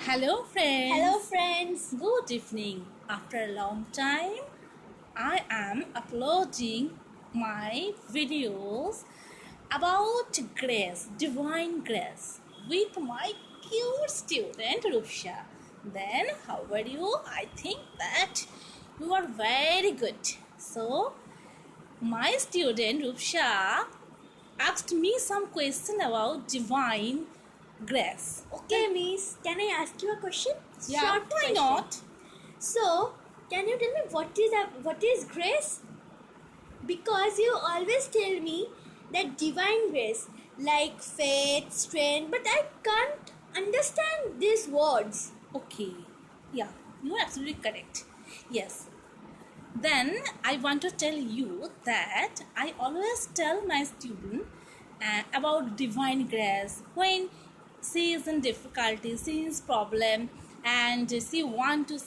Hello friends. Hello friends. Good evening. After a long time, I am uploading my videos about grace, divine grace with my cute student Rupsha. Then how are you? I think that you are very good. So my student Rupsha asked me some question about divine grace. Okay, miss, can I ask you a question? Yeah, Short why question. not? So, can you tell me what is grace? Because you always tell me that divine grace, like faith, strength, but I can't understand these words. Okay, yeah, you are absolutely correct. Yes. Then I want to tell you that I always tell my student about divine grace when she is in difficulty, she is problem, and she want to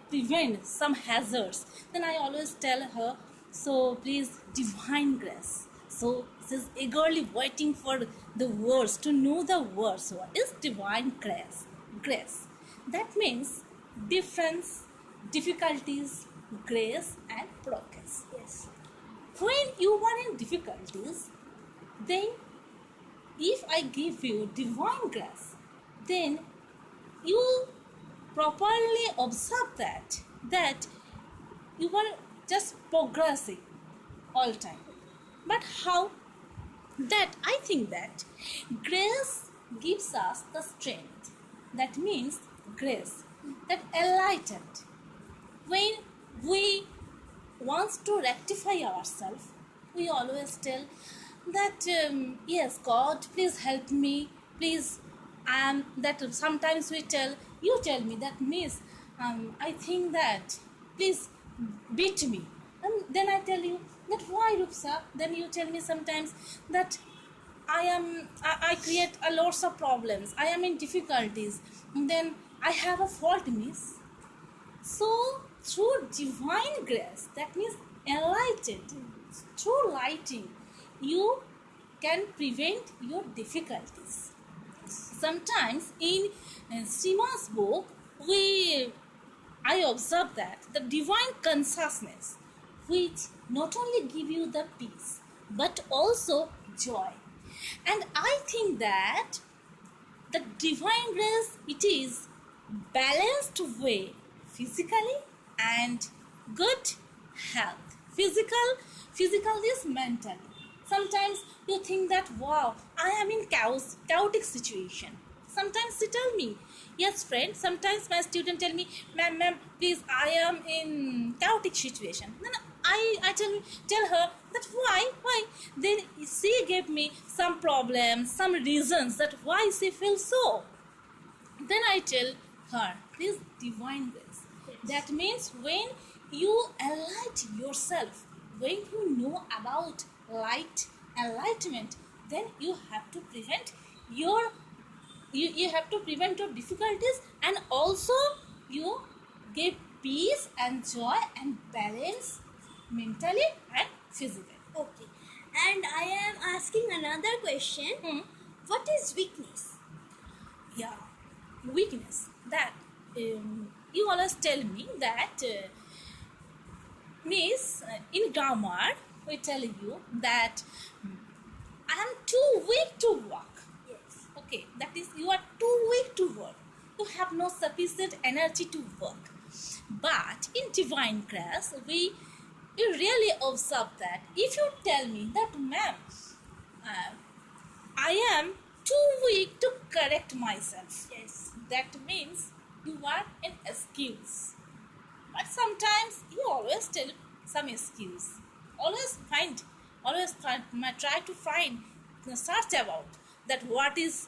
prevent some hazards. Then I always tell her, so please divine grace. So she's eagerly waiting for the words, to know the words. What is divine grace? Grace. That means difference, difficulties, grace and progress. Yes. When you are in difficulties, then if I give you divine grace, then you properly observe that you are just progressing all time. But how? That I think that grace gives us the strength. That means grace that enlightened. When we want to rectify ourselves, we always tell that yes, God, please help me, please. That sometimes we tell, you tell me that miss, I think that please beat me, and then I tell you that why, Rupsa? Then you tell me sometimes that I create a lots of problems, I am in difficulties, and then I have a fault, miss. So, through divine grace, that means enlightened, through lighting, you can prevent your difficulties. Sometimes in Srima's book, I observe that the divine consciousness, which not only give you the peace, but also joy. And I think that the divine grace, it is balanced way, physically and good health. Physical is mentally. Sometimes you think that wow, I am in chaotic situation. Sometimes they tell me, yes friend, sometimes my student tell me, ma'am, please, I am in chaotic situation. Then I tell her that why? Then she gave me some problems, some reasons that why she feels so. Then I tell her, this divine grace. Yes. That means when you enlighten yourself, when you know about enlightenment, then you have to prevent your you have to prevent your difficulties, and also you give peace and joy and balance mentally and physically. Okay. And I am asking another question. What is weakness? Yeah, weakness, that you always tell me that miss, in grammar we tell you that I am too weak to walk. Yes. Okay, that is, you are too weak to work, you have no sufficient energy to work. But in divine grace, you really observe that if you tell me that ma'am, I am too weak to correct myself, Yes. that means you are an excuse. But sometimes you always tell some excuse. Always try to find, search about that what is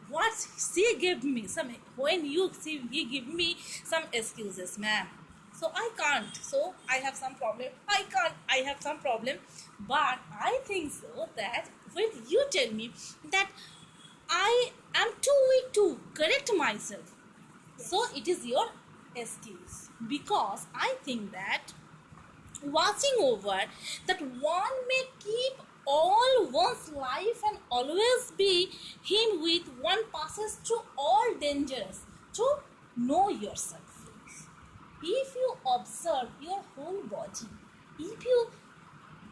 what she gave me some, when he give me some excuses, ma'am. So I can't. So I have some problem. I can't. I have some problem. But I think so that when you tell me that I am too weak to correct myself, Yes. so it is your excuse. Because I think that watching over, that one may keep all one's life and always be him with one passes through all dangers, to know yourself. If you observe your whole body, if you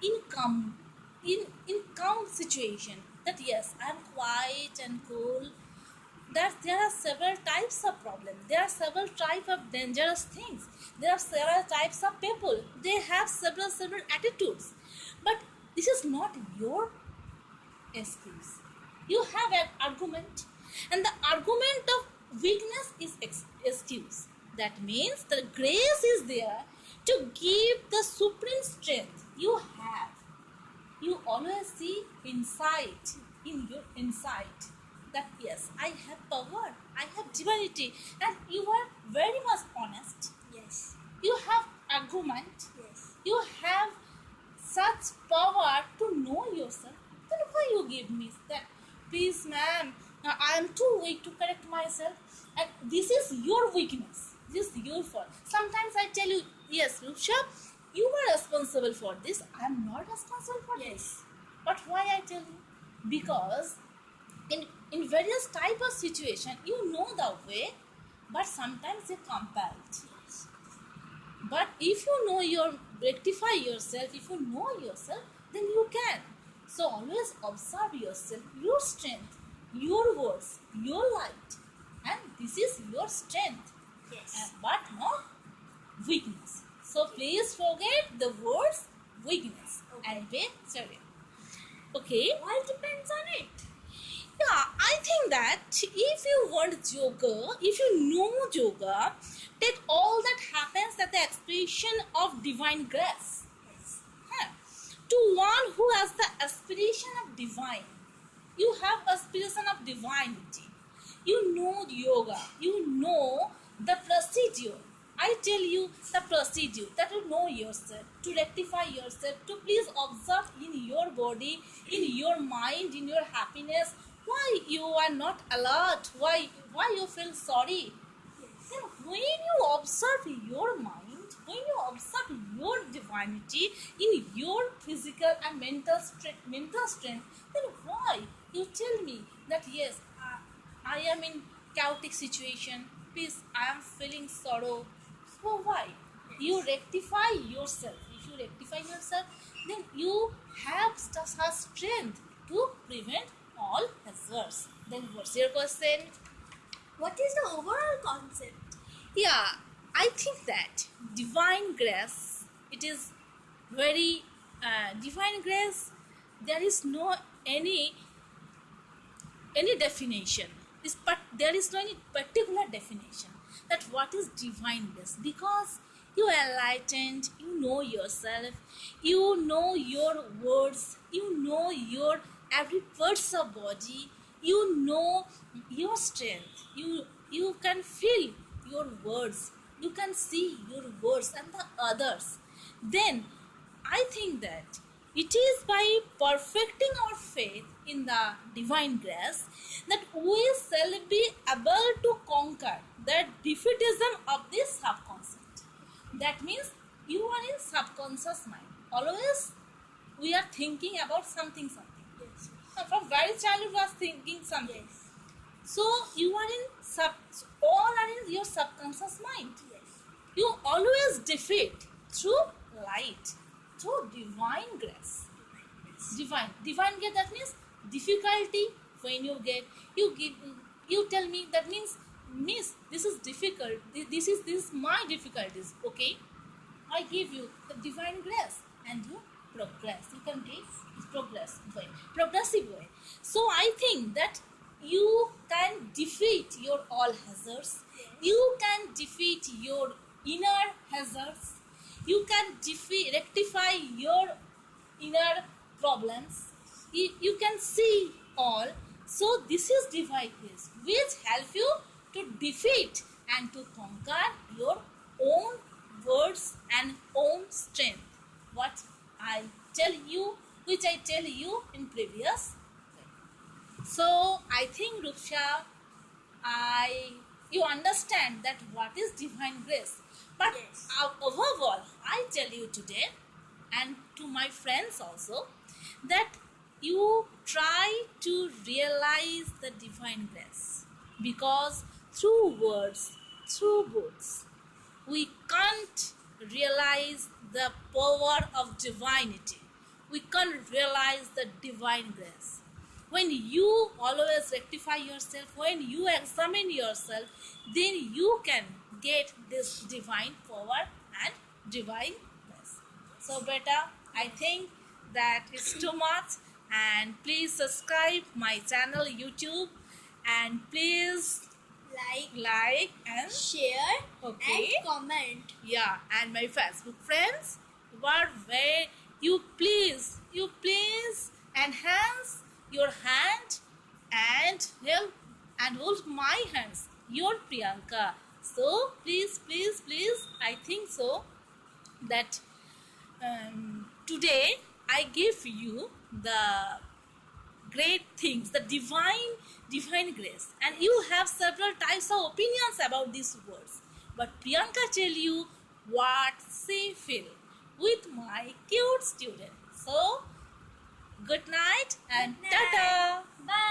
in calm situation, that yes, I am quiet and cool, that there are several types of problems, there are several types of dangerous things, there are several types of people, they have several attitudes, but this is not your excuse. You have an argument, and the argument of weakness is excuse. That means the grace is there to give the supreme strength you have. You always see insight in your insight that yes, I have power, I have divinity, and you are very much honest. Yes. You have argument. Yes. You have such power to know yourself. Then why you give me that? Please, ma'am, I am too weak to correct myself, and this is your weakness. This is your fault. Sometimes I tell you, yes, Ruksha, you are responsible for this. I am not responsible for this. But why I tell you? Because in various type of situation, you know the way, but sometimes you compelled. Yes. But if you know your rectify yourself, if you know yourself, then you can. So always observe yourself, your strength, your words, your light, and this is your strength. Yes. But not weakness. So please forget the words weakness and be serious. Okay. All depends on it. Yeah, I think that if you want yoga, if you know yoga, that all that happens at the expression of divine grace. Yes. To one who has the aspiration of divine, you have aspiration of divinity. You know yoga, you know the procedure. I tell you the procedure that to know yourself, to rectify yourself, to please observe in your body, in your mind, in your happiness, why you are not alert, why you feel sorry. Yes. Then when you observe your mind, when you observe your divinity in your physical and mental strength, then why you tell me that yes, I am in chaotic situation, please, I am feeling sorrow. So why? You rectify yourself. If you rectify yourself, then you have such strength to prevent all hazards. Then what's your question? What is the overall concept? Yeah, I think that divine grace, it is very divine grace. There is no any definition. But there is no any particular definition that what is divine grace, because you are enlightened, you know yourself, you know your words, you know your every parts of body, you know your strength, you can feel your words, you can see your words and the others. Then I think that it is by perfecting our faith in the divine grace that we shall be able to conquer the defeatism of this subconscious. That means you are in subconscious mind. Always we are thinking about something. Yes. From very childhood we are thinking something. Yes. So you are in all are in your subconscious mind. Yes. You always defeat through light, through divine grace. Divine grace, that means difficulty. When you get, you tell me, that means, miss, this is difficult, this is my difficulties. Okay, I give you the divine grace and you progress. You can take progressive way. So I think that you can defeat your all hazards. You can defeat your inner hazards. You can rectify your inner problems. You can see all. So this is divine grace, which help you to defeat and to conquer your own words and own strength. What I tell you, which I tell you in previous. So I think, Ruksha, you understand that what is divine grace. But Yes. above all, I tell you today, and to my friends also, that you try to realize the divine grace, because through words, through books, we can't realize the power of divinity. We can't realize the divine grace. When you always rectify yourself, when you examine yourself, then you can get this divine power and divine grace. So beta, I think that is too much, and please subscribe my channel YouTube, and please like and share okay, and comment. yeah, and my Facebook friends, where you please enhance your hand and help and hold my hands, your Priyanka. So please, I think so that today I give you the great things, the divine grace, and you have several types of opinions about these words, but Priyanka tell you what she feel with my cute student. So good night and Good night. tata. Bye.